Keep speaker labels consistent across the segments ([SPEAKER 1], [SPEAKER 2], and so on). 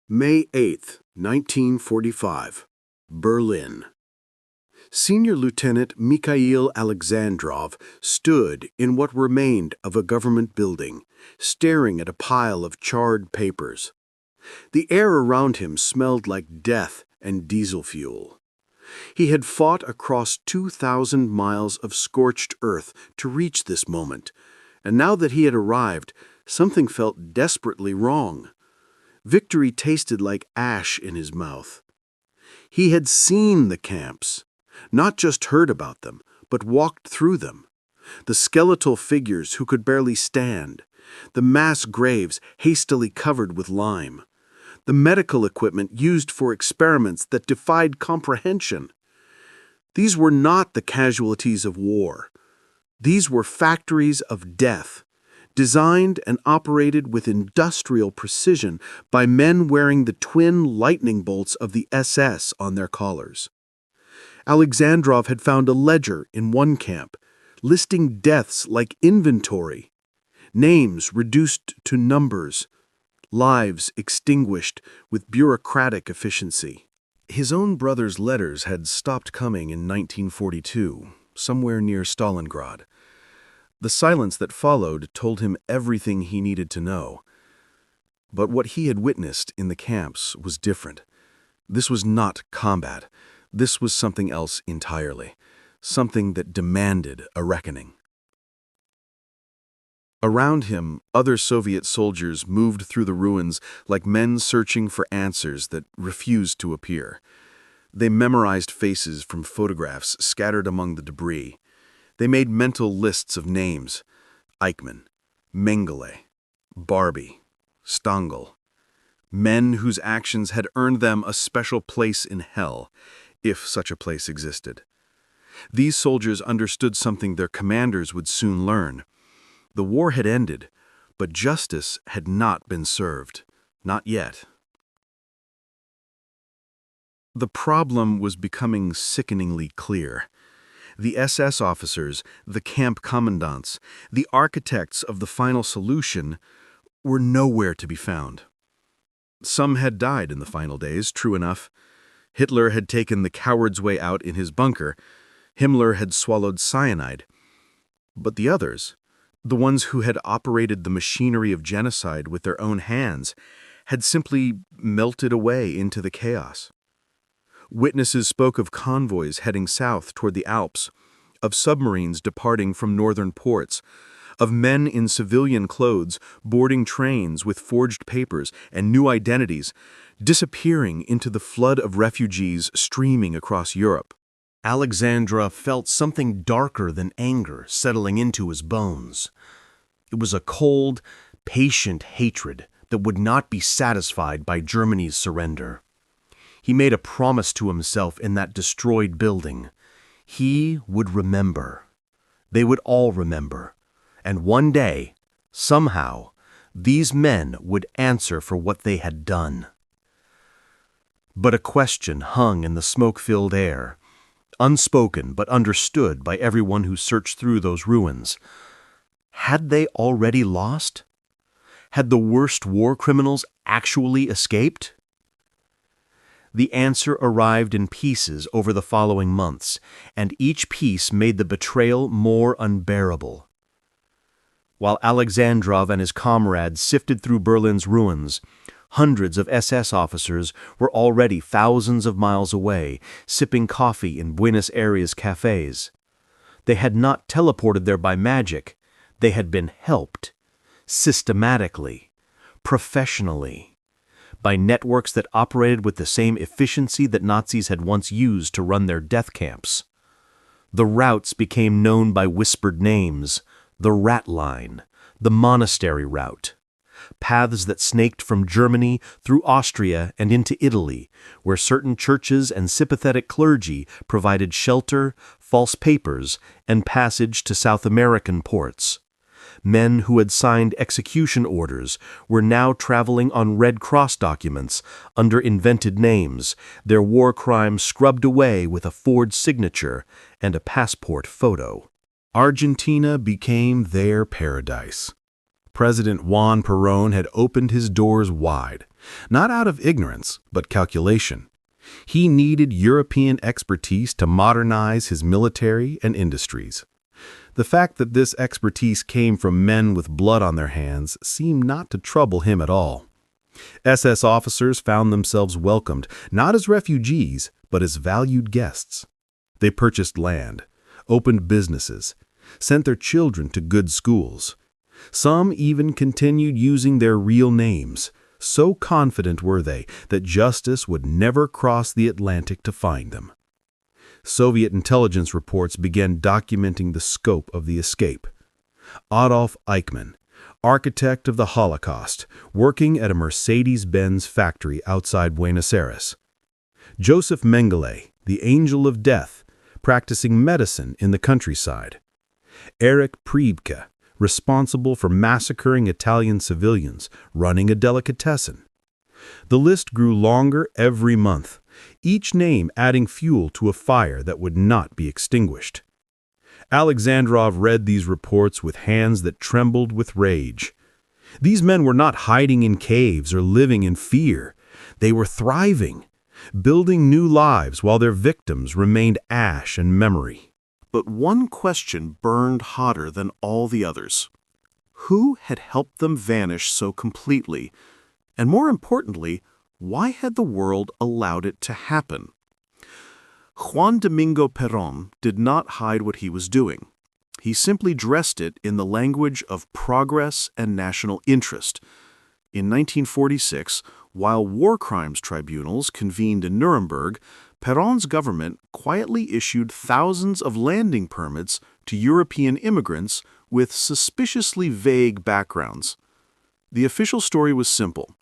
[SPEAKER 1] May 8, 1945, Berlin. Senior Lieutenant Mikhail Alexandrov stood in what remained of a government building, staring at a pile of charred papers. The air around him smelled like death and diesel fuel. He had fought across 2,000 miles of scorched earth to reach this moment, and now that he had arrived, something felt desperately wrong. Victory tasted like ash in his mouth. He had seen the camps, not just heard about them, but walked through them. The skeletal figures who could barely stand, the mass graves hastily covered with lime, the medical equipment used for experiments that defied comprehension. These were not the casualties of war. These were factories of death, designed and operated with industrial precision by men wearing the twin lightning bolts of the SS on their collars. Alexandrov had found a ledger in one camp, listing deaths like inventory, names reduced to numbers, lives extinguished with bureaucratic efficiency. His own brother's letters had stopped coming in 1942, somewhere near Stalingrad. The silence that followed told him everything he needed to know. But what he had witnessed in the camps was different. This was not combat. This was something else entirely, something that demanded a reckoning. Around him, other Soviet soldiers moved through the ruins like men searching for answers that refused to appear. They memorized faces from photographs scattered among the debris. They made mental lists of names: Eichmann, Mengele, Barbie, Stangl. Men whose actions had earned them a special place in hell, if such a place existed. These soldiers understood something their commanders would soon learn. The war had ended, but justice had not been served. Not yet. The problem was becoming sickeningly clear. The SS officers, the camp commandants, the architects of the final solution were nowhere to be found. Some had died in the final days, true enough. Hitler had taken the coward's way out in his bunker. Himmler had swallowed cyanide. But the others, the ones who had operated the machinery of genocide with their own hands, had simply melted away into the chaos. Witnesses spoke of convoys heading south toward the Alps, of submarines departing from northern ports, of men in civilian clothes boarding trains with forged papers and new identities, disappearing into the flood of refugees streaming across Europe.
[SPEAKER 2] Alexandra felt something darker than anger settling into his bones. It was a cold, patient hatred that would not be satisfied by Germany's surrender. He made a promise to himself in that destroyed building. He would remember. They would all remember. And one day, somehow, these men would answer for what they had done. But a question hung in the smoke-filled air, unspoken but understood by everyone who searched through those ruins. Had they already lost? Had the worst war criminals actually escaped? The answer arrived in pieces over the following months, and each piece made the betrayal more unbearable. While Alexandrov and his comrades sifted through Berlin's ruins, hundreds of SS officers were already thousands of miles away, sipping coffee in Buenos Aires cafes. They had not teleported there by magic. They had been helped, systematically, professionally, by networks that operated with the same efficiency that Nazis had once used to run their death camps. The routes became known by whispered names: the ratline, the monastery route, paths that snaked from Germany through Austria and into Italy, where certain churches and sympathetic clergy provided shelter, false papers, and passage to South American ports. Men who had signed execution orders were now traveling on Red Cross documents under invented names, their war crimes scrubbed away with a forged signature and a passport photo. Argentina became their paradise. President Juan Perón had opened his doors wide. Not out of ignorance, but calculation. He needed European expertise to modernize his military and industries. The fact that this expertise came from men with blood on their hands seemed not to trouble him at all. SS officers found themselves welcomed, not as refugees, but as valued guests. They purchased land, opened businesses, sent their children to good schools. Some even continued using their real names. So confident were they that justice would never cross the Atlantic to find them. Soviet intelligence reports began documenting the scope of the escape. Adolf Eichmann, architect of the Holocaust, working at a Mercedes-Benz factory outside Buenos Aires. Josef Mengele, the angel of death, practicing medicine in the countryside. Erich Priebke, responsible for massacring Italian civilians, running a delicatessen. The list grew longer every month, each name adding fuel to a fire that would not be extinguished. Alexandrov read these reports with hands that trembled with rage. These men were not hiding in caves or living in fear. They were thriving, building new lives while their victims remained ash and memory. But one question burned hotter than all the others. Who had helped them vanish so completely? And more importantly, why had the world allowed it to happen? Juan Domingo Perón did not hide what he was doing. He simply dressed it in the language of progress and national interest. In 1946, while war crimes tribunals convened in Nuremberg, Perón's government quietly issued thousands of landing permits to European immigrants with suspiciously vague backgrounds. The official story was simple.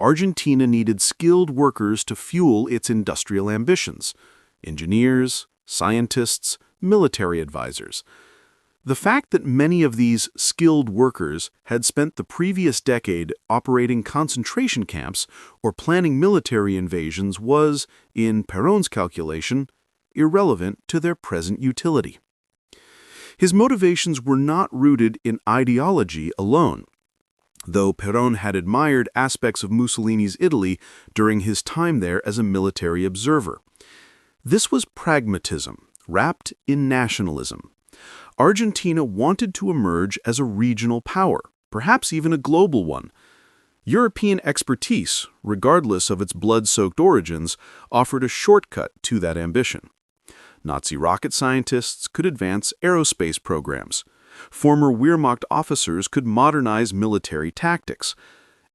[SPEAKER 2] Argentina needed skilled workers to fuel its industrial ambitions: engineers, scientists, military advisors. The fact that many of these skilled workers had spent the previous decade operating concentration camps or planning military invasions was, in Perón's calculation, irrelevant to their present utility. His motivations were not rooted in ideology alone. Though Perón had admired aspects of Mussolini's Italy during his time there as a military observer. This was pragmatism, wrapped in nationalism. Argentina wanted to emerge as a regional power, perhaps even a global one. European expertise, regardless of its blood-soaked origins, offered a shortcut to that ambition. Nazi rocket scientists could advance aerospace programs. Former Wehrmacht officers could modernize military tactics.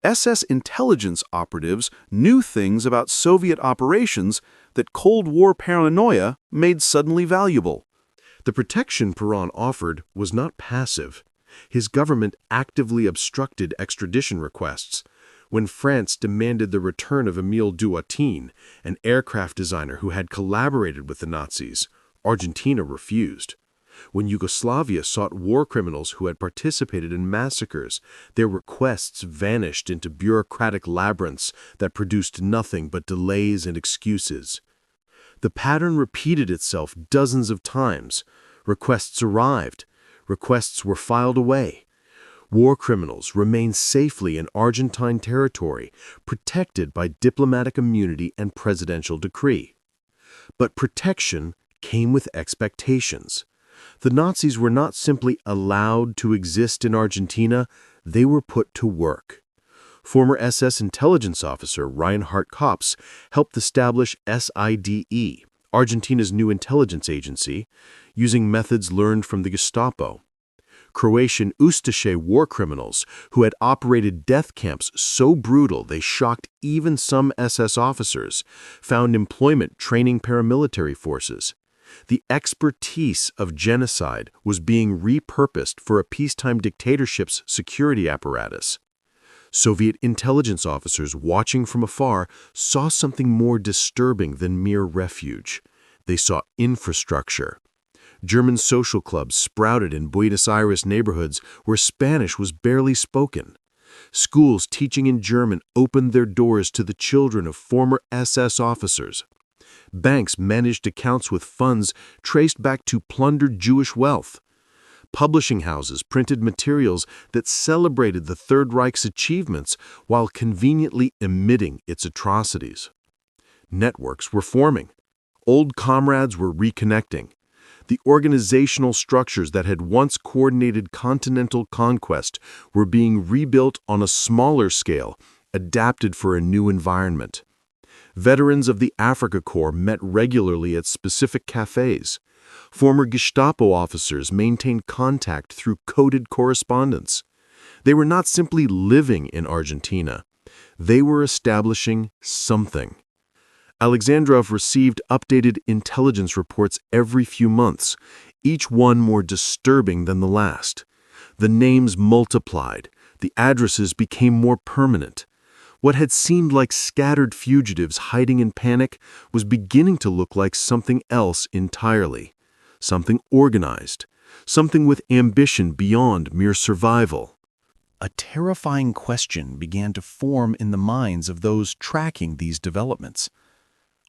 [SPEAKER 2] SS intelligence operatives knew things about Soviet operations that Cold War paranoia made suddenly valuable. The protection Perón offered was not passive. His government actively obstructed extradition requests. When France demanded the return of Émile Douatin, an aircraft designer who had collaborated with the Nazis, Argentina refused. When Yugoslavia sought war criminals who had participated in massacres, their requests vanished into bureaucratic labyrinths that produced nothing but delays and excuses. The pattern repeated itself dozens of times. Requests arrived. Requests were filed away. War criminals remained safely in Argentine territory, protected by diplomatic immunity and presidential decree. But protection came with expectations. The Nazis were not simply allowed to exist in Argentina, they were put to work. Former SS intelligence officer Reinhard Kopps helped establish SIDE, Argentina's new intelligence agency, using methods learned from the Gestapo. Croatian Ustaše war criminals, who had operated death camps so brutal they shocked even some SS officers, found employment training paramilitary forces. The expertise of genocide was being repurposed for a peacetime dictatorship's security apparatus. Soviet intelligence officers watching from afar saw something more disturbing than mere refuge. They saw infrastructure. German social clubs sprouted in Buenos Aires neighborhoods where Spanish was barely spoken. Schools teaching in German opened their doors to the children of former SS officers. Banks managed accounts with funds traced back to plundered Jewish wealth. Publishing houses printed materials that celebrated the Third Reich's achievements while conveniently omitting its atrocities. Networks were forming. Old comrades were reconnecting. The organizational structures that had once coordinated continental conquest were being rebuilt on a smaller scale, adapted for a new environment. Veterans of the Africa Corps met regularly at specific cafes. Former Gestapo officers maintained contact through coded correspondence. They were not simply living in Argentina. They were establishing something. Alexandrov received updated intelligence reports every few months, each one more disturbing than the last. The names multiplied. The addresses became more permanent. What had seemed like scattered fugitives hiding in panic was beginning to look like something else entirely. Something organized. Something with ambition beyond mere survival. A terrifying question began to form in the minds of those tracking these developments.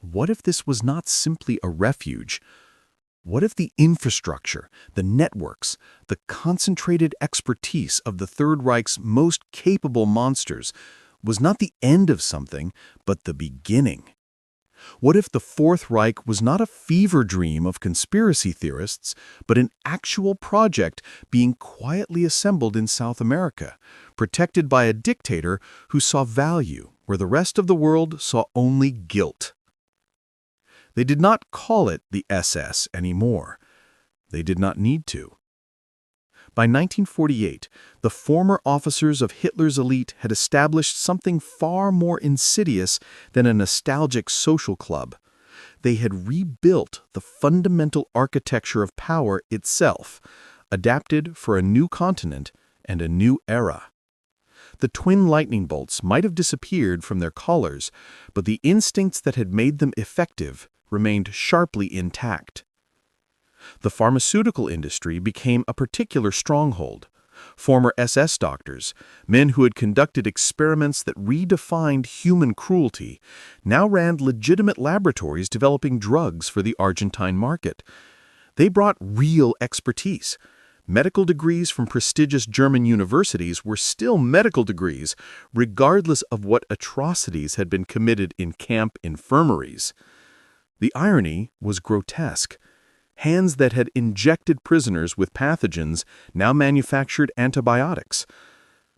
[SPEAKER 2] What if this was not simply a refuge? What if the infrastructure, the networks, the concentrated expertise of the Third Reich's most capable monsters was not the end of something, but the beginning? What if the Fourth Reich was not a fever dream of conspiracy theorists, but an actual project being quietly assembled in South America, protected by a dictator who saw value where the rest of the world saw only guilt? They did not call it the SS anymore. They did not need to. By 1948, the former officers of Hitler's elite had established something far more insidious than a nostalgic social club. They had rebuilt the fundamental architecture of power itself, adapted for a new continent and a new era. The twin lightning bolts might have disappeared from their collars, but the instincts that had made them effective remained sharply intact. The pharmaceutical industry became a particular stronghold. Former SS doctors, men who had conducted experiments that redefined human cruelty, now ran legitimate laboratories developing drugs for the Argentine market. They brought real expertise. Medical degrees from prestigious German universities were still medical degrees, regardless of what atrocities had been committed in camp infirmaries. The irony was grotesque. Hands that had injected prisoners with pathogens now manufactured antibiotics.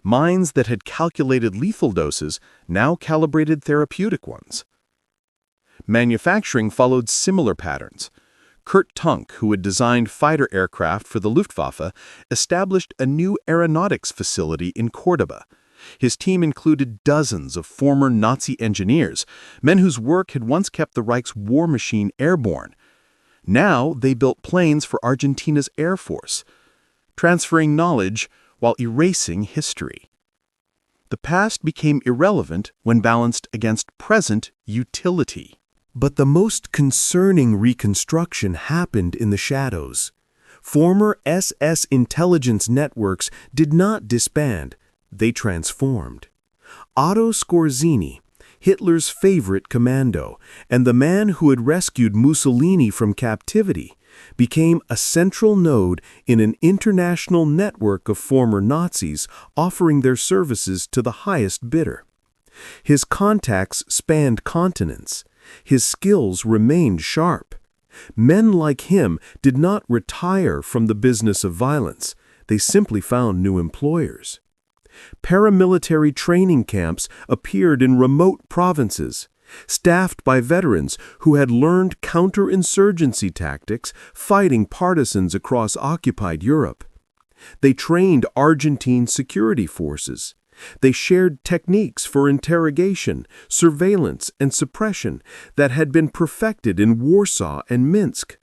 [SPEAKER 2] Minds that had calculated lethal doses now calibrated therapeutic ones. Manufacturing followed similar patterns. Kurt Tunck, who had designed fighter aircraft for the Luftwaffe, established a new aeronautics facility in Córdoba. His team included dozens of former Nazi engineers, men whose work had once kept the Reich's war machine airborne. Now they built planes for Argentina's Air Force, transferring knowledge while erasing history. The past became irrelevant when balanced against present utility. But the most concerning reconstruction happened in the shadows. Former SS intelligence networks did not disband. They transformed. Otto Skorzeny, Hitler's favorite commando, and the man who had rescued Mussolini from captivity, became a central node in an international network of former Nazis offering their services to the highest bidder. His contacts spanned continents. His skills remained sharp. Men like him did not retire from the business of violence. They simply found new employers. Paramilitary training camps appeared in remote provinces, staffed by veterans who had learned counterinsurgency tactics fighting partisans across occupied Europe. They trained Argentine security forces. They shared techniques for interrogation, surveillance, and suppression that had been perfected in Warsaw and Minsk.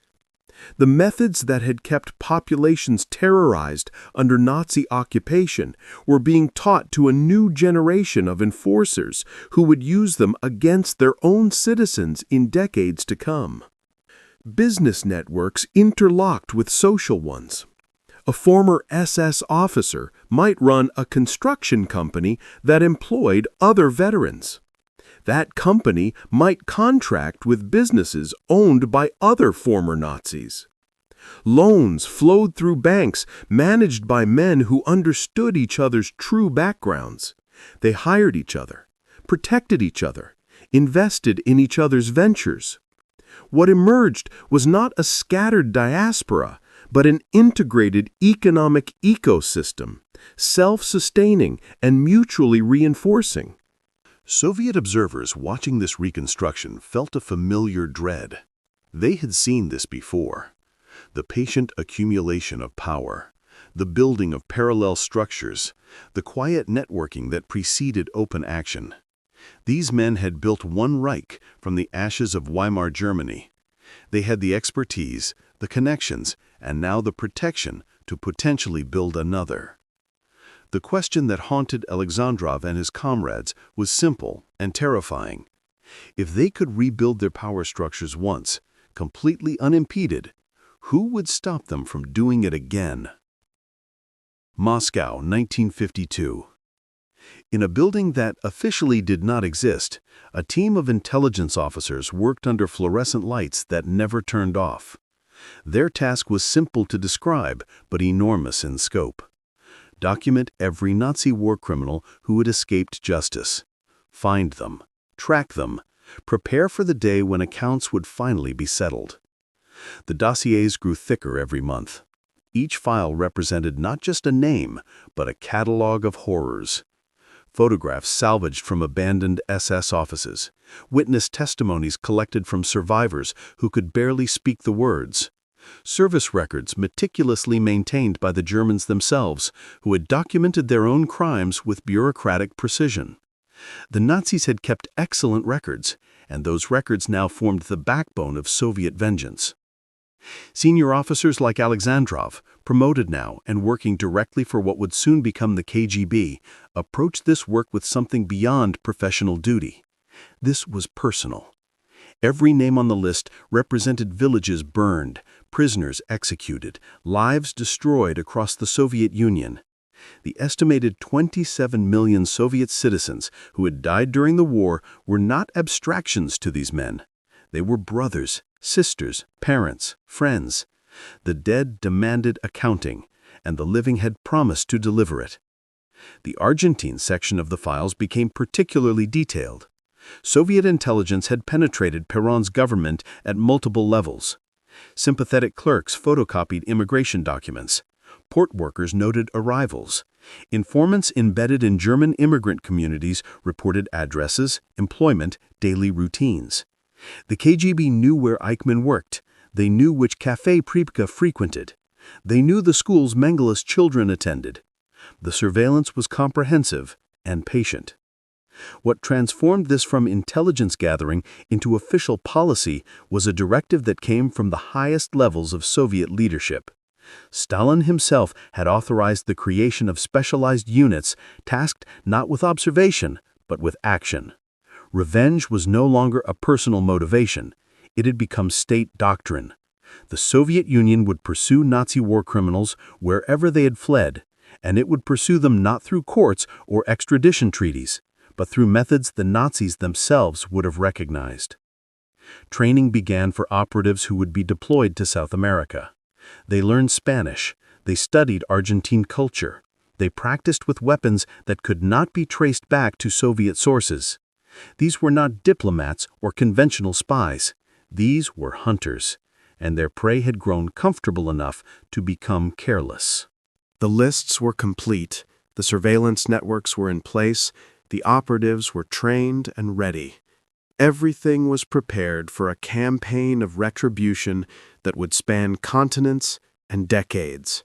[SPEAKER 2] The methods that had kept populations terrorized under Nazi occupation were being taught to a new generation of enforcers who would use them against their own citizens in decades to come. Business networks interlocked with social ones. A former SS officer might run a construction company that employed other veterans. That company might contract with businesses owned by other former Nazis.
[SPEAKER 3] Loans flowed through banks managed by men who understood each other's true backgrounds. They hired each other, protected each other, invested in each other's ventures. What emerged was not a scattered diaspora, but an integrated economic ecosystem, self-sustaining and mutually reinforcing.
[SPEAKER 1] Soviet observers watching this reconstruction felt a familiar dread. They had seen this before. The patient accumulation of power, the building of parallel structures, the quiet networking that preceded open action. These men had built one Reich from the ashes of Weimar Germany. They had the expertise, the connections, and now the protection to potentially build another. The question that haunted Alexandrov and his comrades was simple and terrifying. If they could rebuild their power structures once, completely unimpeded, who would stop them from doing it again? Moscow, 1952. In a building that officially did not exist, a team of intelligence officers worked under fluorescent lights that never turned off. Their task was simple to describe, but enormous in scope. Document every Nazi war criminal who had escaped justice. Find them, track them, prepare for the day when accounts would finally be settled. The dossiers grew thicker every month. Each file represented not just a name, but a catalog of horrors. Photographs salvaged from abandoned SS offices, witness testimonies collected from survivors who could barely speak the words, service records meticulously maintained by the Germans themselves, who had documented their own crimes with bureaucratic precision. The Nazis had kept excellent records, and those records now formed the backbone of Soviet vengeance. Senior officers like Alexandrov, promoted now and working directly for what would soon become the KGB, approached this work with something beyond professional duty. This was personal. Every name on the list represented villages burned, prisoners executed, lives destroyed across the Soviet Union. The estimated 27 million Soviet citizens who had died during the war were not abstractions to these men. They were brothers, sisters, parents, friends. The dead demanded accounting, and the living had promised to deliver it. The Argentine section of the files became particularly detailed. Soviet intelligence had penetrated Perón's government at multiple levels. Sympathetic clerks photocopied immigration documents. Port workers noted arrivals. Informants embedded in German immigrant communities reported addresses, employment, daily routines. The KGB knew where Eichmann worked. They knew which café Pripka frequented. They knew the schools Mengele's children attended. The surveillance was comprehensive and patient. What transformed this from intelligence gathering into official policy was a directive that came from the highest levels of Soviet leadership. Stalin himself had authorized the creation of specialized units tasked not with observation, but with action. Revenge was no longer a personal motivation. It had become state doctrine. The Soviet Union would pursue Nazi war criminals wherever they had fled, and it would pursue them not through courts or extradition treaties, but through methods the Nazis themselves would have recognized. Training began for operatives who would be deployed to South America. They learned Spanish. They studied Argentine culture. They practiced with weapons that could not be traced back to Soviet sources. These were not diplomats or conventional spies. These were hunters, and their prey had grown comfortable enough to become careless.
[SPEAKER 2] The lists were complete. The surveillance networks were in place. The operatives were trained and ready. Everything was prepared for a campaign of retribution that would span continents and decades.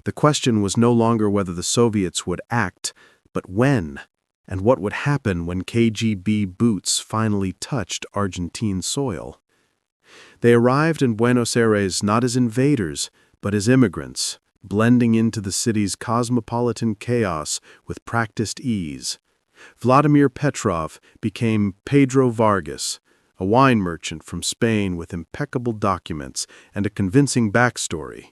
[SPEAKER 2] The question was no longer whether the Soviets would act, but when, and what would happen when KGB boots finally touched Argentine soil. They arrived in Buenos Aires not as invaders, but as immigrants, blending into the city's cosmopolitan chaos with practiced ease. Vladimir Petrov became Pedro Vargas, a wine merchant from Spain with impeccable documents and a convincing backstory.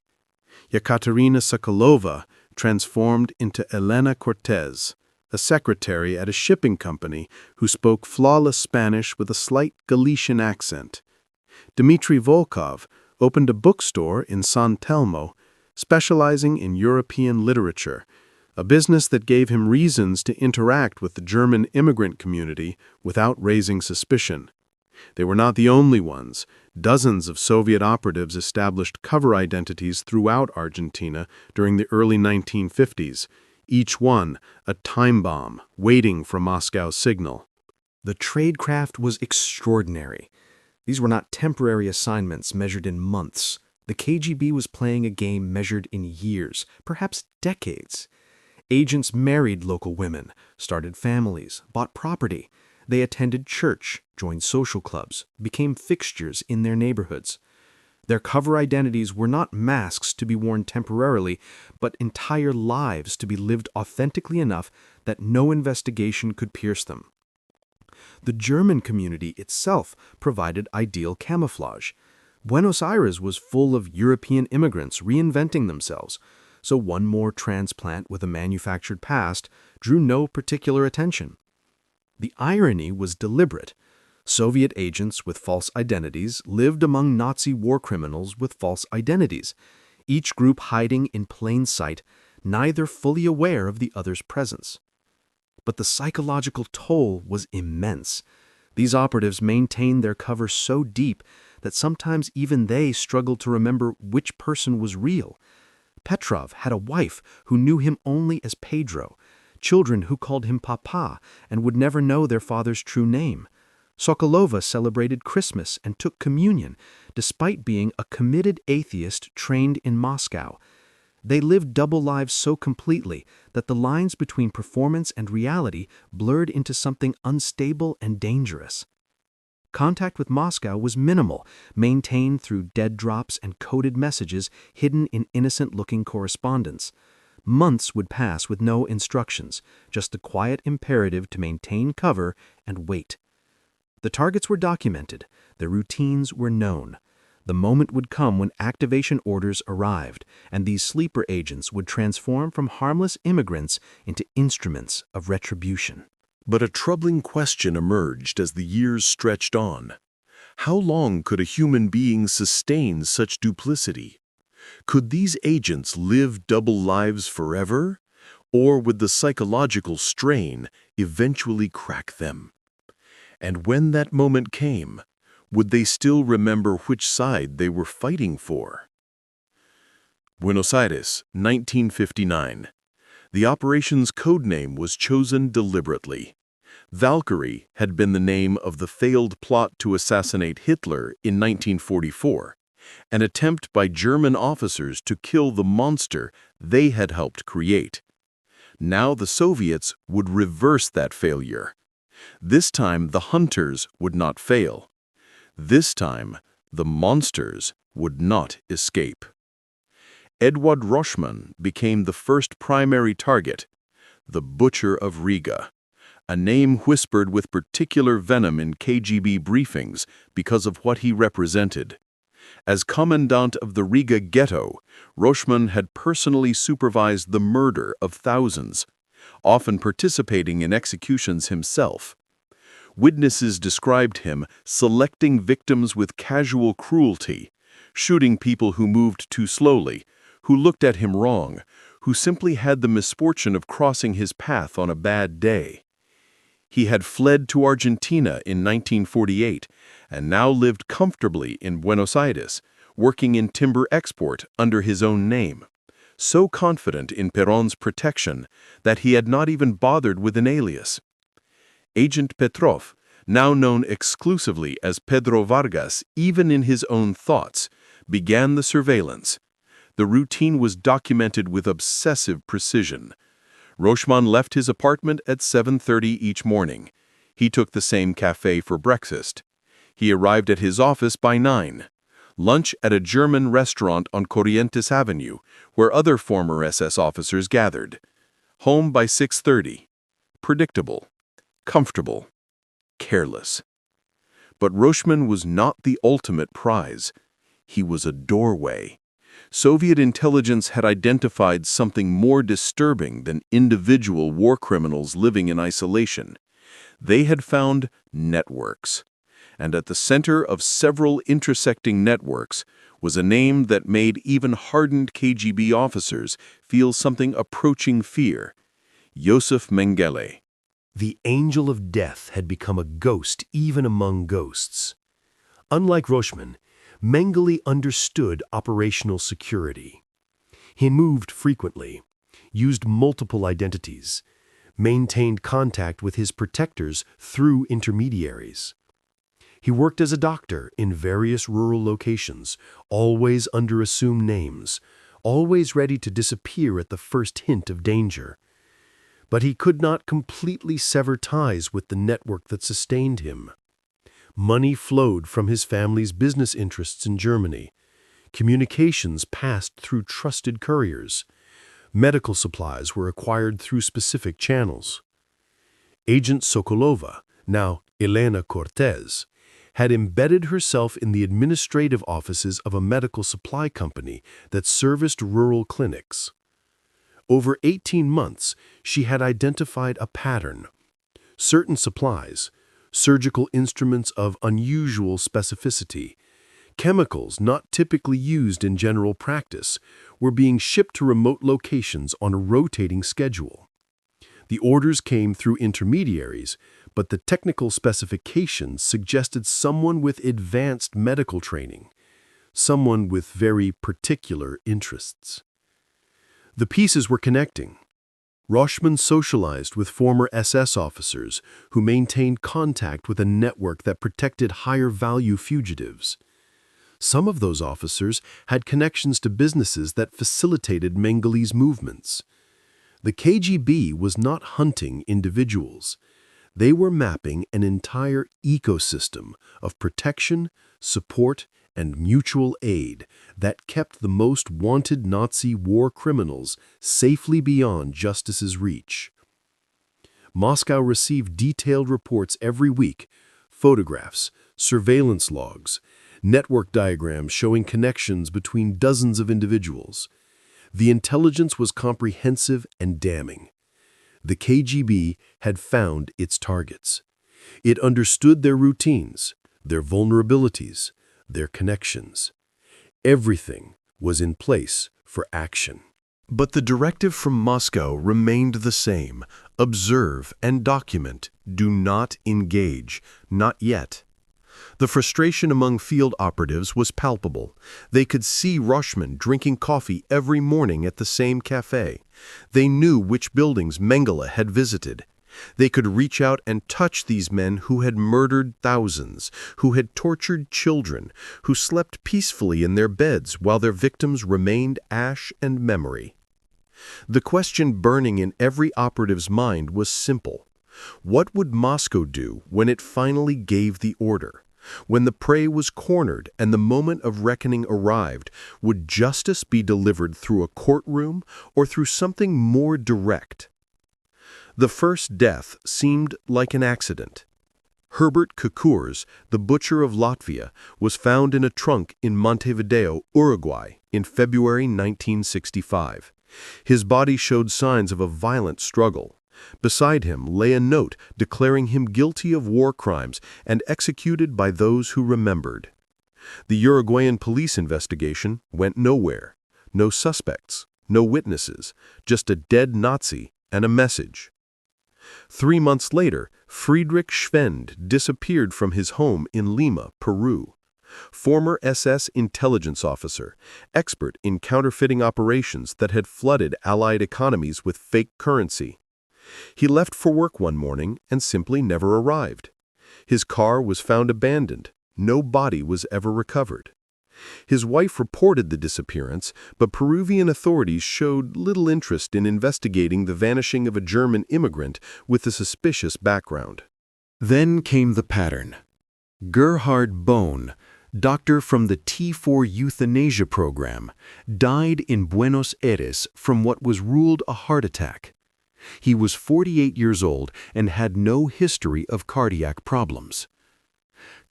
[SPEAKER 2] Yekaterina Sokolova transformed into Elena Cortez, a secretary at a shipping company who spoke flawless Spanish with a slight Galician accent. Dmitry Volkov
[SPEAKER 1] opened a bookstore in San Telmo, specializing in European literature, a business that gave him reasons to interact with the German immigrant community without raising suspicion. They were not the only ones. Dozens of Soviet operatives established cover identities throughout Argentina during the early 1950s, each one a time bomb waiting for Moscow's signal.
[SPEAKER 4] The tradecraft was extraordinary. These were not temporary assignments measured in months. The KGB was playing a game measured in years, perhaps decades. Agents married local women, started families, bought property. They attended church, joined social clubs, became fixtures in their neighborhoods. Their cover identities were not masks to be worn temporarily, but entire lives to be lived authentically enough that no investigation could pierce them. The German community itself provided ideal camouflage. Buenos Aires was full of European immigrants reinventing themselves, so one more transplant with a manufactured past drew no particular attention. The irony was deliberate. Soviet agents with false identities lived among Nazi war criminals with false identities, each group hiding in plain sight, neither fully aware of the other's presence. But the psychological toll was immense. These operatives maintained their cover so deep that sometimes even they struggled to remember which person was real. Petrov had a wife who knew him only as Pedro, children who called him Papa and would never know their father's true name. Sokolova celebrated Christmas and took communion, despite being a committed atheist trained in Moscow. They lived double lives so completely that the lines between performance and reality blurred into something unstable and dangerous. Contact with Moscow was minimal, maintained through dead drops and coded messages hidden in innocent-looking correspondence. Months would pass with no instructions, just the quiet imperative to maintain cover and wait. The targets were documented, their routines were known. The moment would come when activation orders arrived, and these sleeper agents would transform from harmless immigrants into instruments of retribution.
[SPEAKER 3] But a troubling question emerged as the years stretched on. How long could a human being sustain such duplicity? Could these agents live double lives forever? Or would the psychological strain eventually crack them? And when that moment came, would they still remember which side they were fighting for? Buenos Aires, 1959. The operation's codename was chosen deliberately. Valkyrie had been the name of the failed plot to assassinate Hitler in 1944, an attempt by German officers to kill the monster they had helped create. Now the Soviets would reverse that failure. This time the hunters would not fail. This time the monsters would not escape. Eduard Roschmann became the first primary target, the Butcher of Riga, a name whispered with particular venom in KGB briefings because of what he represented. As commandant of the Riga ghetto, Roschmann had personally supervised the murder of thousands, often participating in executions himself. Witnesses described him selecting victims with casual cruelty, shooting people who moved too slowly, who looked at him wrong, who simply had the misfortune of crossing his path on a bad day. He had fled to Argentina in 1948 and now lived comfortably in Buenos Aires, working in timber export under his own name, so confident in Perón's protection that he had not even bothered with an alias. Agent Petrov, now known exclusively as Pedro Vargas even in his own thoughts, began the surveillance. The routine was documented with obsessive precision. Roschmann left his apartment at 7:30 each morning. He took the same cafe for breakfast. He arrived at his office by 9. Lunch at a German restaurant on Corrientes Avenue, where other former SS officers gathered. Home by 6:30. Predictable, comfortable, careless. But Roschmann was not the ultimate prize. He was a doorway. Soviet intelligence had identified something more disturbing than individual war criminals living in isolation. They had found networks. and at the center of several intersecting networks was a name that made even hardened KGB officers feel something approaching fear: Josef Mengele.
[SPEAKER 2] The angel of death had become a ghost even among ghosts. Unlike Roschmann, Mengele understood operational security. He moved frequently, used multiple identities, maintained contact with his protectors through intermediaries. He worked as a doctor in various rural locations, always under assumed names, always ready to disappear at the first hint of danger. But he could not completely sever ties with the network that sustained him. Money flowed from his family's business interests in Germany. Communications passed through trusted couriers. Medical supplies were acquired through specific channels. Agent Sokolova, now Elena Cortez, had embedded herself in the administrative offices of a medical supply company that serviced rural clinics. Over 18 months, she had identified a pattern. Certain supplies, surgical instruments of unusual specificity, chemicals not typically used in general practice, were being shipped to remote locations on a rotating schedule. The orders came through intermediaries, but the technical specifications suggested someone with advanced medical training, someone with very particular interests. The pieces were connecting. Roschmann socialized with former SS officers who maintained contact with a network that protected higher-value fugitives. Some of those officers had connections to businesses that facilitated Mengele's movements. The KGB was not hunting individuals. They were mapping an entire ecosystem of protection, support, and mutual aid that kept the most wanted Nazi war criminals safely beyond justice's reach. Moscow received detailed reports every week, photographs, surveillance logs, network diagrams showing connections between dozens of individuals. The intelligence was comprehensive and damning. The KGB had found its targets. It understood their routines, their vulnerabilities, their connections. Everything was in place for action. But the directive from Moscow remained the same: observe and document, do not engage, not yet. The frustration among field operatives was palpable. They could see Roschmann drinking coffee every morning at the same cafe. They knew which buildings Mengele had visited. They could reach out and touch these men who had murdered thousands, who had tortured children, who slept peacefully in their beds while their victims remained ash and memory. The question burning in every operative's mind was simple. What would Moscow do when it finally gave the order? When the prey was cornered and the moment of reckoning arrived, would justice be delivered through a courtroom or through something more direct? The first death seemed like an accident. Herbert Kukurs, the butcher of Latvia, was found in a trunk in Montevideo, Uruguay, in February 1965. His body showed signs of a violent struggle. Beside him lay a note declaring him guilty of war crimes and executed by those who remembered. The Uruguayan police investigation went nowhere. No suspects, no witnesses, just a dead Nazi and a message. 3 months later, Friedrich Schwend disappeared from his home in Lima, Peru. Former SS intelligence officer, expert in counterfeiting operations that had flooded Allied economies with fake currency. He left for work one morning and simply never arrived. His car was found abandoned. No body was ever recovered. His wife reported the disappearance, but Peruvian authorities showed little interest in investigating the vanishing of a German immigrant with a suspicious background. Then came the pattern. Gerhard Bohn, doctor from the T4 euthanasia program, died in Buenos Aires from what was ruled a heart attack. He was 48 years old and had no history of cardiac problems.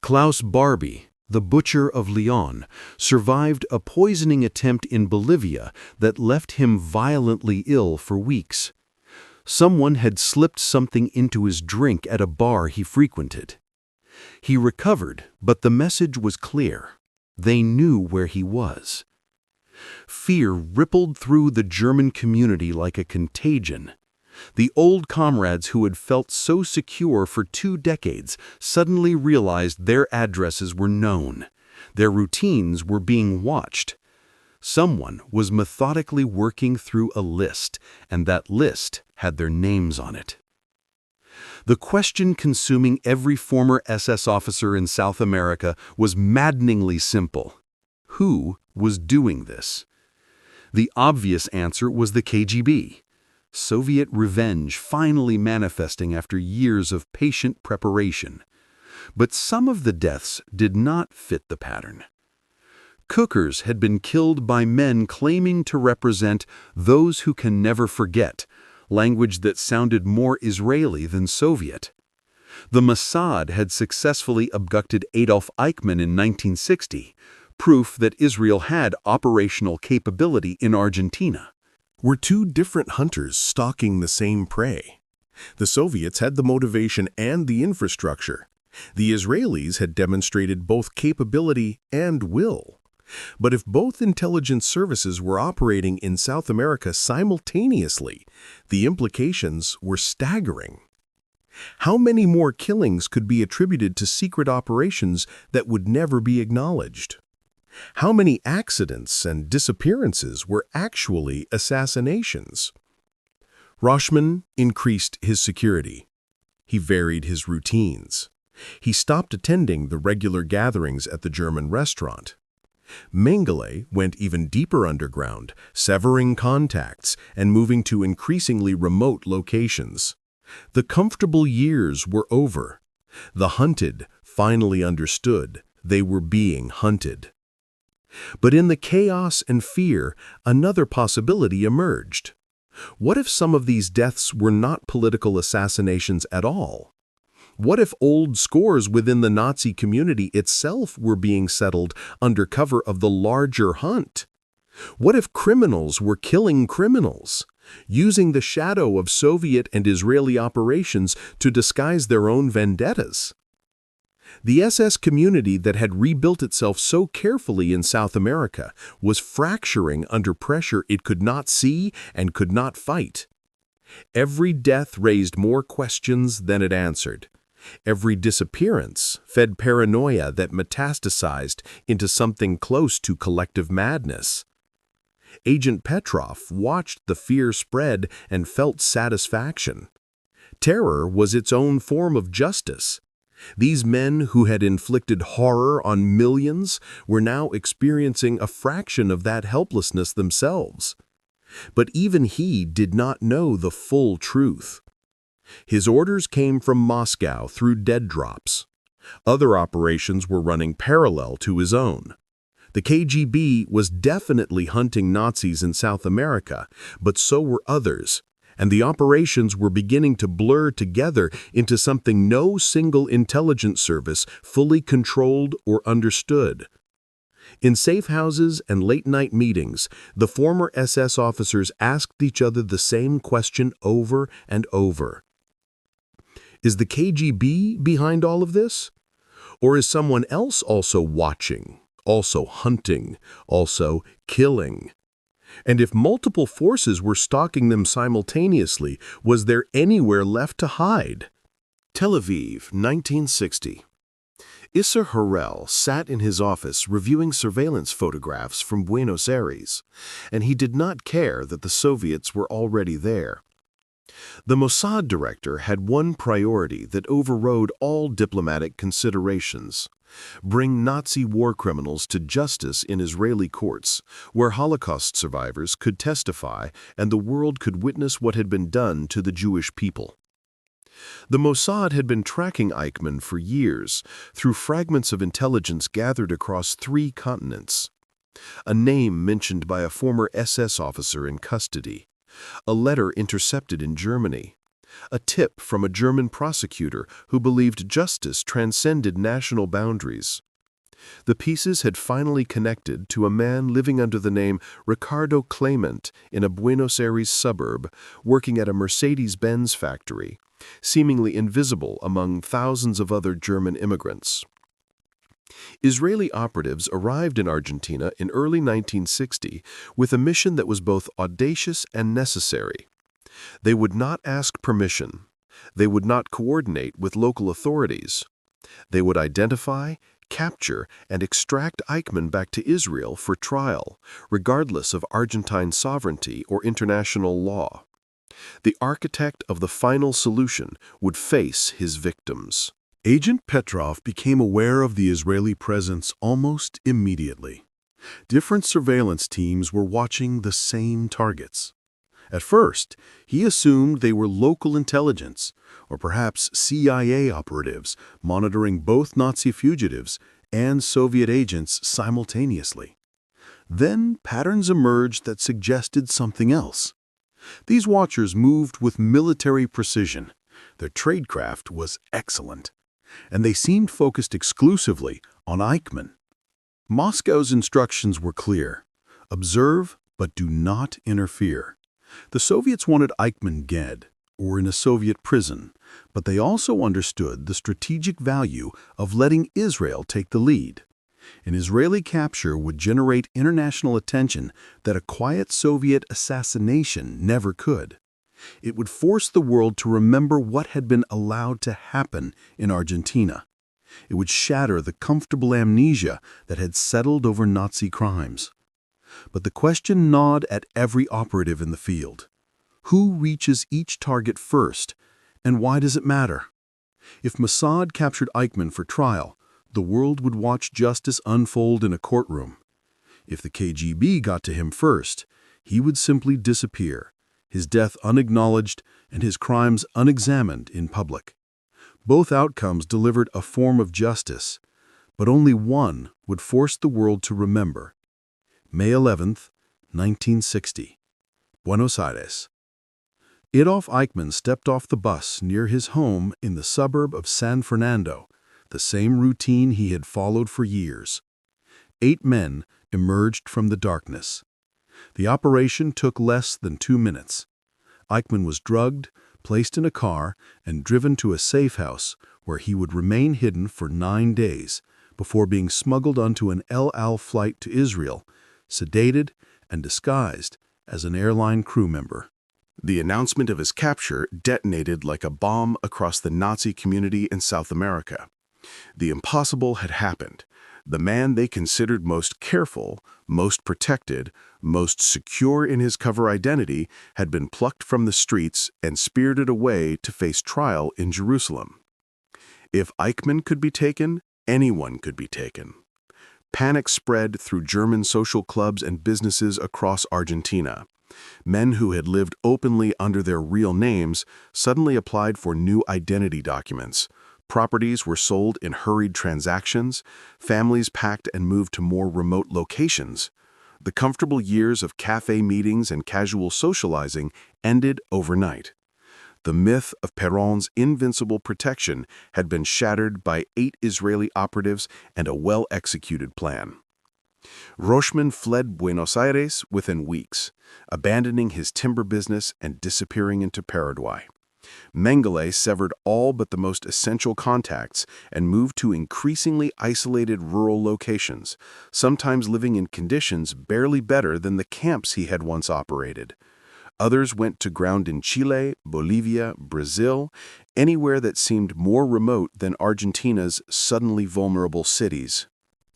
[SPEAKER 2] Klaus Barbie, the butcher of Lyon, survived a poisoning attempt in Bolivia that left him violently ill for weeks. Someone had slipped something into his drink at a bar he frequented.
[SPEAKER 3] He recovered, but the message was clear. They knew where he was. Fear rippled through the German community like a contagion. The old comrades who had felt so secure for 2 decades suddenly realized their addresses were known. Their routines were being watched. Someone was methodically working through a list, and that list had their names on it. The question consuming every former SS officer in South America was maddeningly simple. Who was doing this? The obvious answer was the KGB. Soviet revenge finally manifesting after years of patient preparation. But some of the deaths did not fit the pattern. Cookers had been killed by men claiming to represent those who can never forget, language that sounded more Israeli than Soviet. The Mossad had successfully abducted Adolf Eichmann in 1960, proof that Israel had operational capability in Argentina.
[SPEAKER 1] Were 2 different hunters stalking the same prey? The Soviets had the motivation and the infrastructure. The Israelis had demonstrated both capability and will. But if both intelligence services were operating in South America simultaneously, the implications were staggering. How many more killings could be attributed to secret operations that would never be acknowledged? How many accidents and disappearances were actually assassinations? Roschmann increased his security. He varied his routines. He stopped attending the regular gatherings at the German restaurant. Mengele went even deeper underground, severing contacts and moving to increasingly remote locations. The comfortable years were over. The hunted finally understood they were being hunted. But in the chaos and fear, another possibility emerged. What if some of these deaths were not political assassinations at all? What if old scores within the Nazi community itself were being settled under cover of the larger hunt? What if criminals were killing criminals, using the shadow of Soviet and Israeli operations to disguise their own vendettas? The SS community that had rebuilt itself so carefully in South America was fracturing under pressure it could not see and could not fight. Every death raised more questions than it answered. Every disappearance fed paranoia that metastasized into something close to collective madness. Agent Petrov watched the fear spread and felt satisfaction. Terror was its own form of justice. These men who had inflicted horror on millions were now experiencing a fraction of that helplessness themselves. But even he did not know the full truth. His orders came from Moscow through dead drops. Other operations were running parallel to his own. The KGB was definitely hunting Nazis in South America, but so were others, and the operations were beginning to blur together into something no single intelligence service fully controlled or understood. In safe houses and late-night meetings, the former SS officers asked each other the same question over and over. Is the KGB behind all of this? Or is someone else also watching, also hunting, also killing? And if multiple forces were stalking them simultaneously, was there anywhere left to hide?
[SPEAKER 2] Tel Aviv, 1960. Isser Harel sat in his office reviewing surveillance photographs from Buenos Aires, and he did not care that the Soviets were already there. The Mossad director had one priority that overrode all diplomatic considerations: bring Nazi war criminals to justice in Israeli courts, where Holocaust survivors could testify and the world could witness what had been done to the Jewish people. The Mossad had been tracking Eichmann for years through fragments of intelligence gathered across 3 continents. A name mentioned by a former SS officer in custody, a letter intercepted in Germany, a tip from a German prosecutor who believed justice transcended national boundaries. The pieces had finally connected to a man living under the name Ricardo Clement in a Buenos Aires suburb, working at a Mercedes-Benz factory,
[SPEAKER 3] seemingly invisible among thousands of other German immigrants. Israeli operatives arrived in Argentina in early 1960 with a mission that was both audacious and necessary. They would not ask permission. They would not coordinate with local authorities. They would identify, capture, and extract Eichmann back to Israel for trial, regardless of Argentine sovereignty or international law. The architect of the final solution would face his victims.
[SPEAKER 1] Agent Petrov became aware of the Israeli presence almost immediately. Different surveillance teams were watching the same targets. At first, he assumed they were local intelligence, or perhaps CIA operatives monitoring both Nazi fugitives and Soviet agents simultaneously. Then patterns emerged that suggested something else. These watchers moved with military precision. Their tradecraft was excellent, and they seemed focused exclusively on Eichmann. Moscow's instructions were clear: observe, but do not interfere. The Soviets wanted Eichmann dead, or in a Soviet prison, but they also understood the strategic value of letting Israel take the lead. An Israeli capture would generate international attention that a quiet Soviet assassination never could. It would force the world to remember what had been allowed to happen in Argentina. It would shatter the comfortable amnesia that had settled over Nazi crimes. But the question gnawed at every operative in the field. Who reaches each target first, and why does it matter? If Mossad captured Eichmann for trial, the world would watch justice unfold in a courtroom. If the KGB got to him first, he would simply disappear, his death unacknowledged and his crimes unexamined in public. Both outcomes delivered a form of justice, but only one would force the world to remember. May 11, 1960, Buenos Aires. Adolf Eichmann stepped off the bus near his home in the suburb of San Fernando, the same routine he had followed for years. 8 men emerged from the darkness. The operation took less than 2 minutes. Eichmann was drugged, placed in a car, and driven to a safe house where he would remain hidden for 9 days before being smuggled onto an El Al flight to Israel, sedated and disguised as an airline crew member.
[SPEAKER 2] The announcement of his capture detonated like a bomb across the Nazi community in South America. The impossible had happened. The man they considered most careful, most protected, most secure in his cover identity had been plucked from the streets and spirited away to face trial in Jerusalem. If Eichmann could be taken, anyone could be taken. Panic spread through German social clubs and businesses across Argentina. Men who had lived openly under their real names suddenly applied for new identity documents. Properties were sold in hurried transactions. Families packed and moved to more remote locations. The comfortable years of cafe meetings and casual socializing ended overnight. The myth of Perón's invincible protection had been shattered by 8 Israeli operatives and a well-executed plan. Roschmann fled Buenos Aires within weeks, abandoning his timber business and disappearing into Paraguay. Mengele severed all but the most essential contacts and moved to increasingly isolated rural locations, sometimes living in conditions barely better than the camps he had once operated. Others went to ground in Chile, Bolivia, Brazil, anywhere that seemed more remote than Argentina's suddenly vulnerable cities.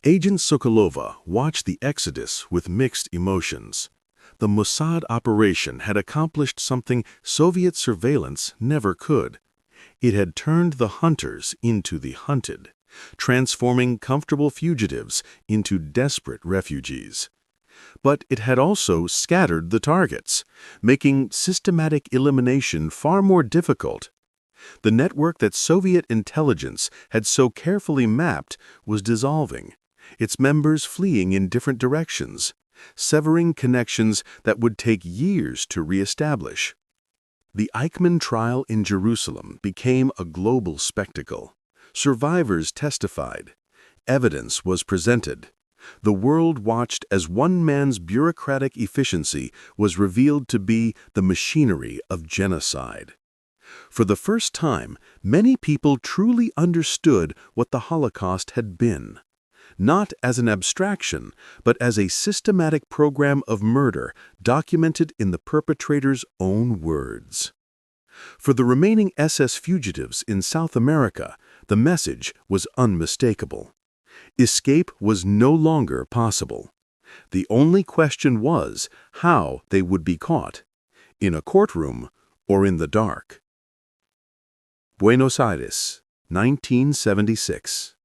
[SPEAKER 1] Agent Sokolova watched the exodus with mixed emotions. The Mossad operation had accomplished something Soviet surveillance never could. It had turned the hunters into the hunted, transforming comfortable fugitives into desperate refugees. But it had also scattered the targets, making systematic elimination far more difficult. The network that Soviet intelligence had so carefully mapped was dissolving, its members fleeing in different directions, severing connections that would take years to reestablish. The Eichmann trial in Jerusalem became a global spectacle. Survivors testified. Evidence was presented. The world watched as one man's bureaucratic efficiency was revealed to be the machinery of genocide.
[SPEAKER 3] For the first time, many people truly understood what the Holocaust had been. Not as an abstraction, but as a systematic program of murder documented in the perpetrator's own words. For the remaining SS fugitives in South America, the message was unmistakable. Escape was no longer possible. The only question was how they would be caught, in a courtroom or in the dark. Buenos Aires, 1976.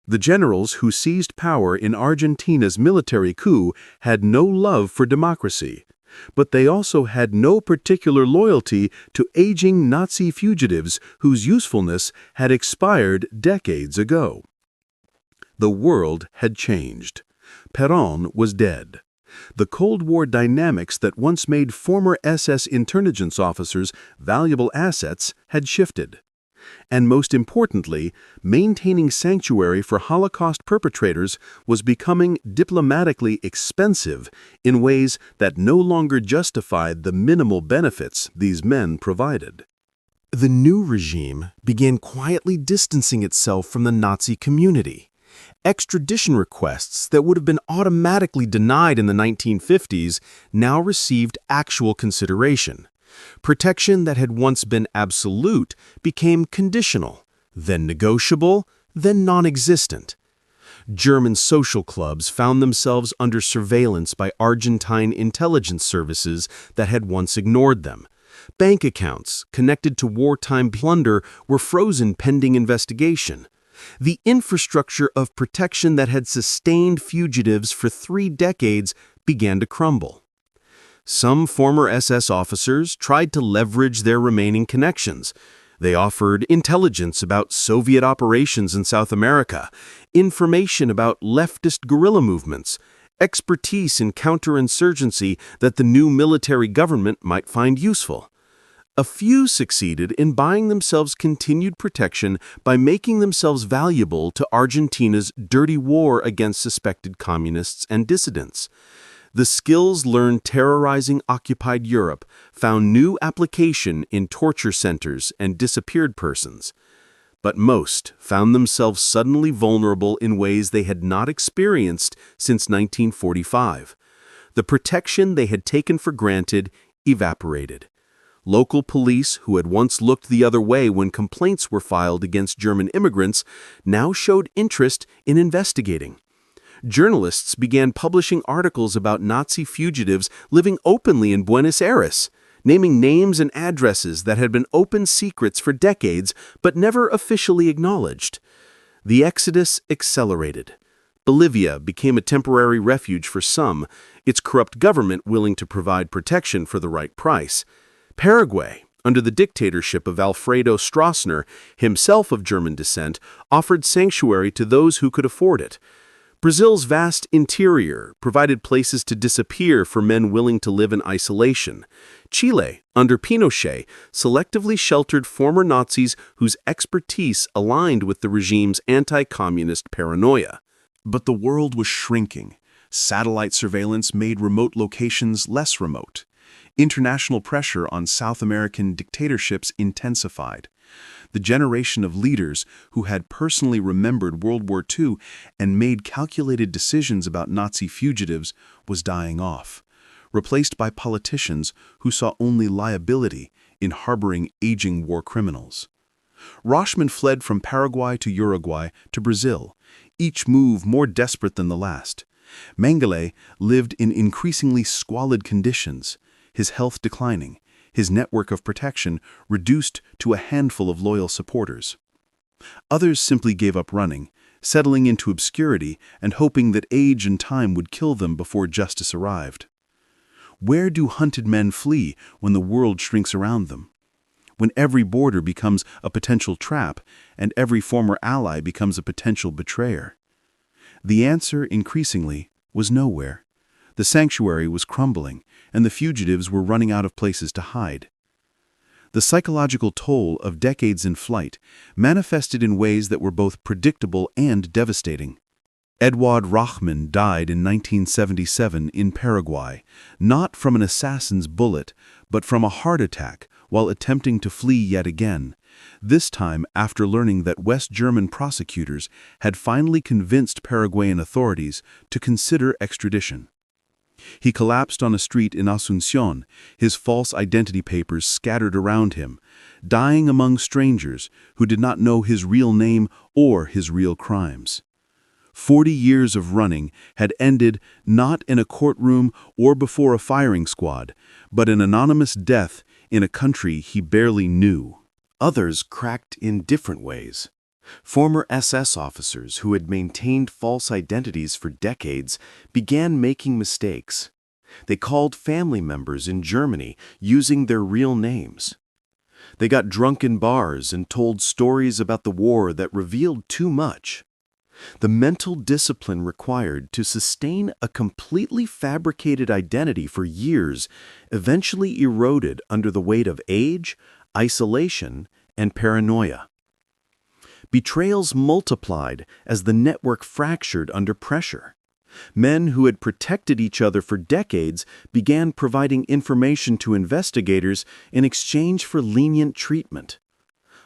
[SPEAKER 3] The generals who seized power in Argentina's military coup had no love for democracy, but they also had no particular loyalty to aging Nazi fugitives whose usefulness had expired decades ago. The world had changed. Perón was dead. The Cold War dynamics that once made former SS intelligence officers valuable assets had shifted. And most importantly, maintaining sanctuary for Holocaust perpetrators was becoming diplomatically expensive in ways that no longer justified the minimal benefits these men provided.
[SPEAKER 2] The new regime began quietly distancing itself from the Nazi community. Extradition requests that would have been automatically denied in the 1950s now received actual consideration. Protection that had once been absolute became conditional, then negotiable, then non-existent. German social clubs found themselves under surveillance by Argentine intelligence services that had once ignored them. Bank accounts connected to wartime plunder were frozen pending investigation. The infrastructure of protection that had sustained fugitives for 3 decades began to crumble. Some former SS officers tried to leverage their remaining connections. They offered intelligence about Soviet operations in South America, information about leftist guerrilla movements, expertise in counterinsurgency that the new military government might find useful. A few succeeded in buying themselves continued protection by making themselves valuable to Argentina's dirty war against suspected communists and dissidents. The skills learned terrorizing occupied Europe found new application in torture centers and disappeared persons. But most found themselves suddenly vulnerable in ways they had not experienced since 1945. The protection they had taken for granted evaporated. Local police, who had once looked the other way when complaints were filed against German immigrants, now showed interest in investigating. Journalists began publishing articles about Nazi fugitives living openly in Buenos Aires, naming names and addresses that had been open secrets for decades but never officially acknowledged. The exodus accelerated. Bolivia became a temporary refuge for some, its corrupt government willing to provide protection for the right price. Paraguay, under the dictatorship of Alfredo Stroessner, himself of German descent, offered sanctuary to those who could afford it. Brazil's vast interior provided places to disappear for men willing to live in isolation. Chile, under Pinochet, selectively sheltered former Nazis whose expertise aligned with the regime's anti-communist paranoia.
[SPEAKER 5] But the world was shrinking. Satellite surveillance made remote locations less remote. International pressure on South American dictatorships intensified. The generation of leaders who had personally remembered World War II and made calculated decisions about Nazi fugitives was dying off, replaced by politicians who saw only liability in harboring aging war criminals. Roschmann fled from Paraguay to Uruguay to Brazil, each move more desperate than the last. Mengele lived in increasingly squalid conditions, his health declining, his network of protection reduced to a handful of loyal supporters. Others simply gave up running, settling into obscurity and hoping that age and time would kill them before justice arrived. Where do hunted men flee when the world shrinks around them? When every border becomes a potential trap and every former ally becomes a potential betrayer? The answer, increasingly, was nowhere. The sanctuary was crumbling, and the fugitives were running out of places to hide. The psychological toll of decades in flight manifested in ways that were both predictable and devastating. Eduard Roschmann died in 1977 in Paraguay, not from an assassin's bullet, but from a heart attack while attempting to flee yet again, this time after learning that West German prosecutors had finally convinced Paraguayan authorities to consider extradition. He collapsed on a street in Asunción, his false identity papers scattered around him, dying among strangers who did not know his real name or his real crimes. 40 years of running had ended not in a courtroom or before a firing squad, but an anonymous death in a country he barely knew.
[SPEAKER 2] Others cracked in different ways. Former SS officers who had maintained false identities for decades began making mistakes. They called family members in Germany using their real names. They got drunk in bars and told stories about the war that revealed too much. The mental discipline required to sustain a completely fabricated identity for years eventually eroded under the weight of age, isolation, and paranoia. Betrayals multiplied as the network fractured under pressure. Men who had protected each other for decades began providing information to investigators in exchange for lenient treatment.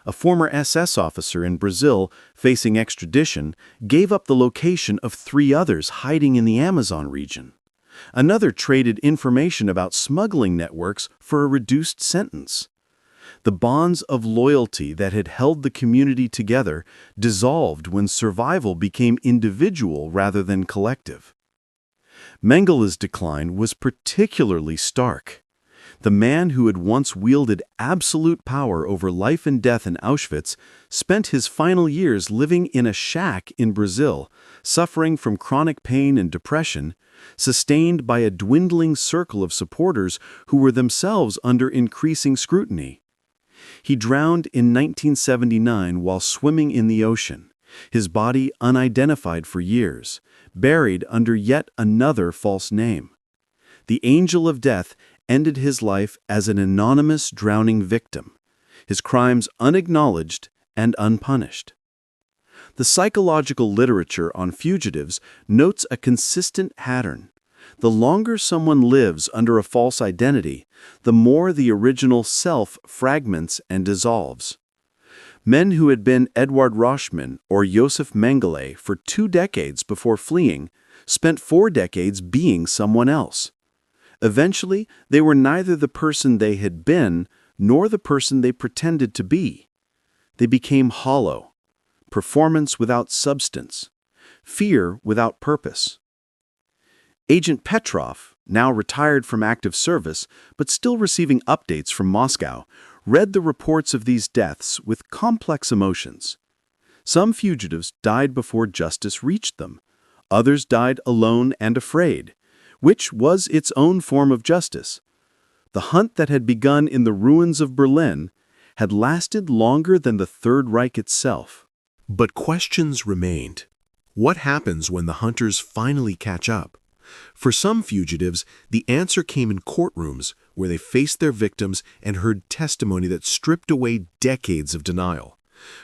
[SPEAKER 2] A former SS officer in Brazil, facing extradition, gave up the location of 3 others hiding in the Amazon region. Another traded information about smuggling networks for a reduced sentence. The bonds of loyalty that had held the community together dissolved when survival became individual rather than collective. Mengele's decline was particularly stark. The man who had once wielded absolute power over life and death in Auschwitz spent his final years living in a shack in Brazil, suffering from chronic pain and depression, sustained by a dwindling circle of supporters who were themselves under increasing scrutiny. He drowned in 1979 while swimming in the ocean, his body unidentified for years, buried under yet another false name. The Angel of Death ended his life as an anonymous drowning victim, his crimes unacknowledged and unpunished. The psychological literature on fugitives notes a consistent pattern. The longer someone lives under a false identity, the more the original self fragments and dissolves. Men who had been Eduard Roschmann or Josef Mengele for 2 decades before fleeing spent 4 decades being someone else. Eventually, they were neither the person they had been nor the person they pretended to be. They became hollow, performance without substance, fear without purpose. Agent Petrov, now retired from active service but still receiving updates from Moscow, read the reports of these deaths with complex emotions. Some fugitives died before justice reached them. Others died alone and afraid, which was its own form of justice. The hunt that had begun in the ruins of Berlin had lasted longer than the Third Reich itself.
[SPEAKER 3] But questions remained. What happens when the hunters finally catch up? For some fugitives, the answer came in courtrooms where they faced their victims and heard testimony that stripped away decades of denial.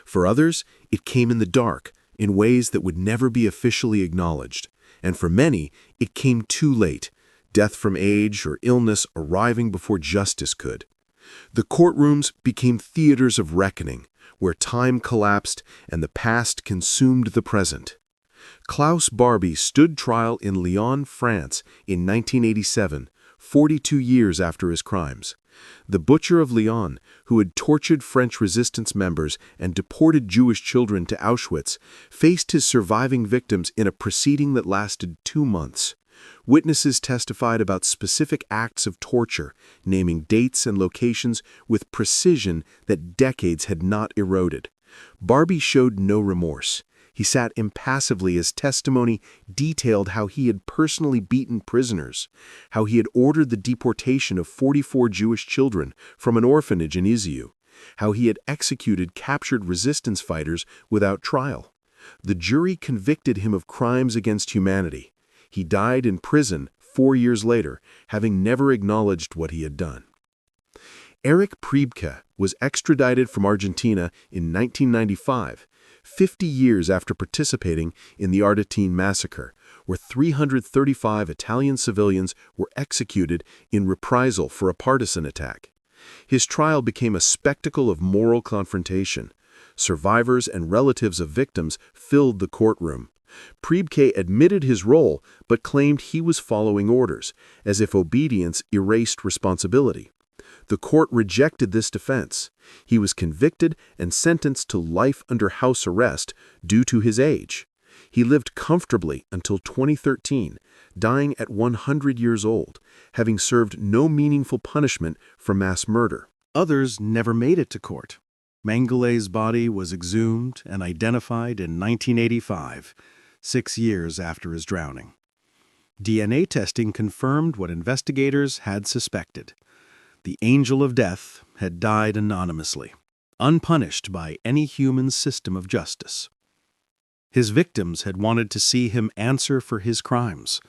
[SPEAKER 3] For others, it came in the dark, in ways that would never be officially acknowledged. And for many, it came too late, death from age or illness arriving before justice could. The courtrooms became theaters of reckoning, where time collapsed and the past consumed the present. Klaus Barbie stood trial in Lyon, France in 1987, 42 years after his crimes. The butcher of Lyon, who had tortured French resistance members and deported Jewish children to Auschwitz, faced his surviving victims in a proceeding that lasted 2 months. Witnesses testified about specific acts of torture, naming dates and locations with precision that decades had not eroded. Barbie showed no remorse. He sat impassively as testimony detailed how he had personally beaten prisoners, how he had ordered the deportation of 44 Jewish children from an orphanage in Iziu, how he had executed captured resistance fighters without trial. The jury convicted him of crimes against humanity. He died in prison 4 years later, having never acknowledged what he had done. Erich Priebke was extradited from Argentina in 1995, 50 years after participating in the Argentina massacre, where 335 Italian civilians were executed in reprisal for a partisan attack. His trial became a spectacle of moral confrontation. Survivors and relatives of victims filled the courtroom. Priebke admitted his role, but claimed he was following orders, as if obedience erased responsibility. The court rejected this defense. He was convicted and sentenced to life under house arrest due to his age. He lived comfortably until 2013, dying at 100 years old, having served no meaningful punishment for mass murder.
[SPEAKER 5] Others never made it to court. Mengele's body was exhumed and identified in 1985, 6 years after his drowning. DNA testing confirmed what investigators had suspected. The angel of death had died anonymously, unpunished by any human system of justice. His victims had wanted to see him answer for his crimes.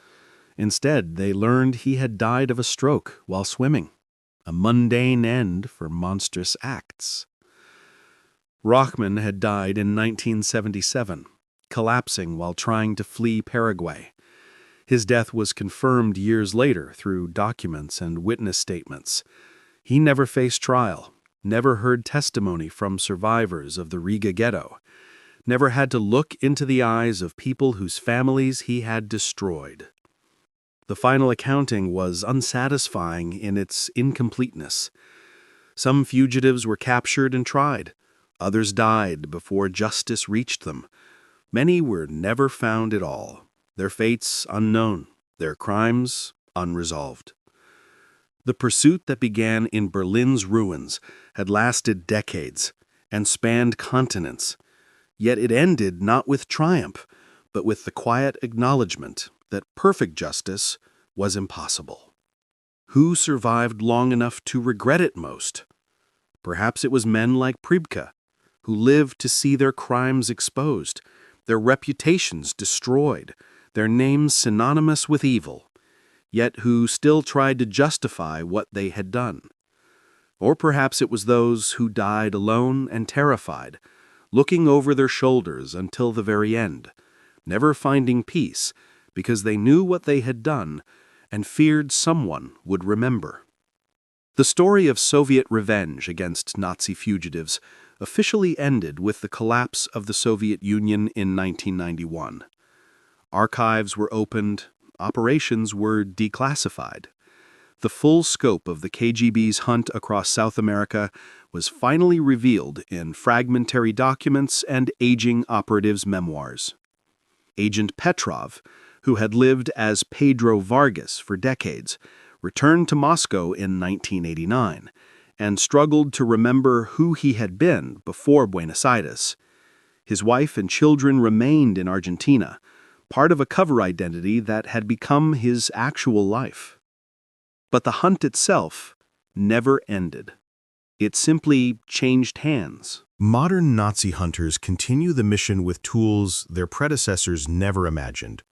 [SPEAKER 5] Instead, they learned he had died of a stroke while swimming, a mundane end for monstrous acts. Roschmann had died in 1977, collapsing while trying to flee Paraguay. His death was confirmed years later through documents and witness statements. He never faced trial, never heard testimony from survivors of the Riga ghetto, never had to look into the eyes of people whose families he had destroyed. The final accounting was unsatisfying in its incompleteness. Some fugitives were captured and tried. Others died before justice reached them. Many were never found at all, their fates unknown, their crimes unresolved. The pursuit that began in Berlin's ruins had lasted decades and spanned continents. Yet it ended not with triumph, but with the quiet acknowledgement that perfect justice was impossible. Who survived long enough to regret it most? Perhaps it was men like Priebke, who lived to see their crimes exposed, their reputations destroyed, their names synonymous with evil, yet who still tried to justify what they had done. Or perhaps it was those who died alone and terrified, looking over their shoulders until the very end, never finding peace because they knew what they had done and feared someone would remember. The story of Soviet revenge against Nazi fugitives officially ended with the collapse of the Soviet Union in 1991. Archives were opened, operations were declassified. The full scope of the KGB's hunt across South America was finally revealed in fragmentary documents and aging operatives' memoirs. Agent Petrov, who had lived as Pedro Vargas for decades, returned to Moscow in 1989 and struggled to remember who he had been before Buenos Aires. His wife and children remained in Argentina, part of a cover identity that had become his actual life. But the hunt itself never ended. It simply changed hands.
[SPEAKER 2] Modern Nazi hunters continue the mission with tools their predecessors never imagined.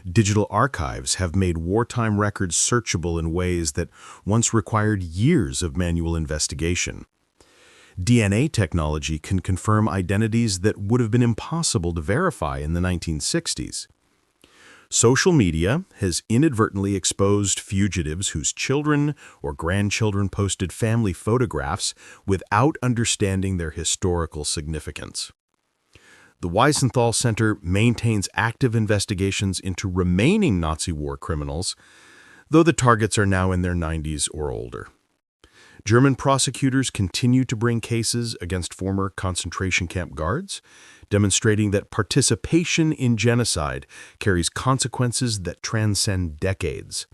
[SPEAKER 2] Digital archives have made wartime records searchable in ways that once required years of manual investigation. DNA technology can confirm identities that would have been impossible to verify in the 1960s. Social media has inadvertently exposed fugitives whose children or grandchildren posted family photographs without understanding their historical significance. The Wiesenthal Center maintains active investigations into remaining Nazi war criminals, though the targets are now in their 90s or older. German prosecutors continue to bring cases against former concentration camp guards, demonstrating that participation in genocide carries consequences that transcend decades.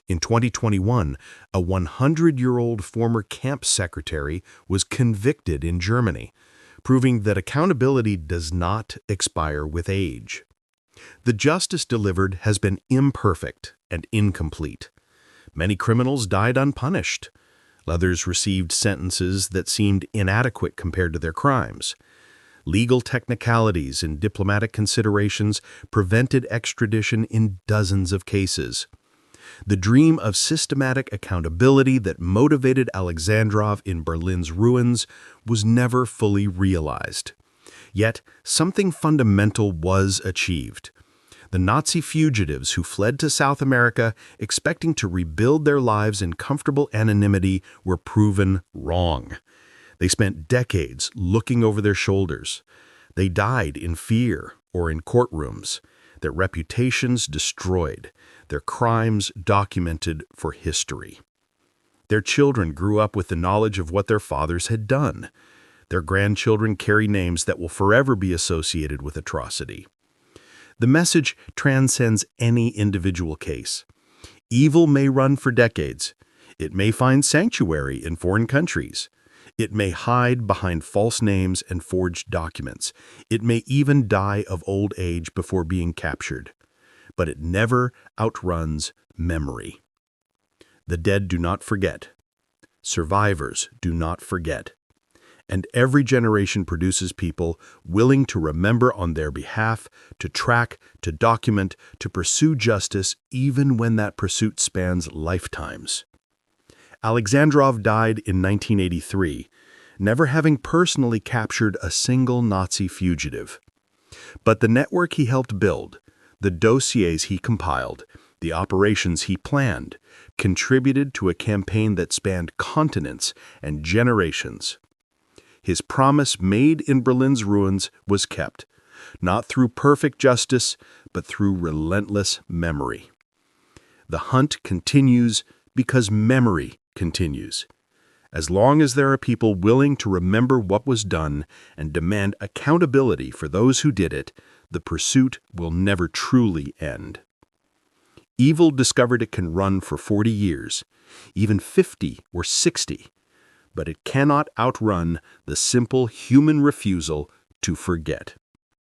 [SPEAKER 2] In 2021, a 100-year-old former camp secretary was convicted in Germany, proving that accountability does not expire with age. The justice delivered has been imperfect and incomplete. Many criminals died unpunished. Others received sentences that seemed inadequate compared to their crimes. Legal technicalities and diplomatic considerations prevented extradition in dozens of cases. The dream of systematic accountability that motivated Alexandrov in Berlin's ruins was never fully realized. Yet, something fundamental was achieved.
[SPEAKER 3] The Nazi fugitives who fled to South America expecting to rebuild their lives in comfortable anonymity were proven wrong. They spent decades looking over their shoulders. They died in fear or in courtrooms, their reputations destroyed, their crimes documented for history. Their children grew up with the knowledge of what their fathers had done. Their grandchildren carry names that will forever be associated with atrocity. The message transcends any individual case. Evil may run for decades. It may find sanctuary in foreign countries. It may hide behind false names and forged documents. It may even die of old age before being captured. But it never outruns memory. The dead do not forget. Survivors do not forget. And every generation produces people willing to remember on their behalf, to track, to document, to pursue justice, even when that pursuit spans lifetimes. Alexandrov died in 1983, never having personally captured a single Nazi fugitive. But the network he helped build, the dossiers he compiled, the operations he planned, contributed to a campaign that spanned continents and generations. His promise made in Berlin's ruins was kept, not through perfect justice, but through relentless memory. The hunt continues because memory continues. As long as there are people willing to remember what was done and demand accountability for those who did it, the pursuit will never truly end. Evil discovered it can run for 40 years, even 50 or 60, but it cannot outrun the simple human refusal to forget.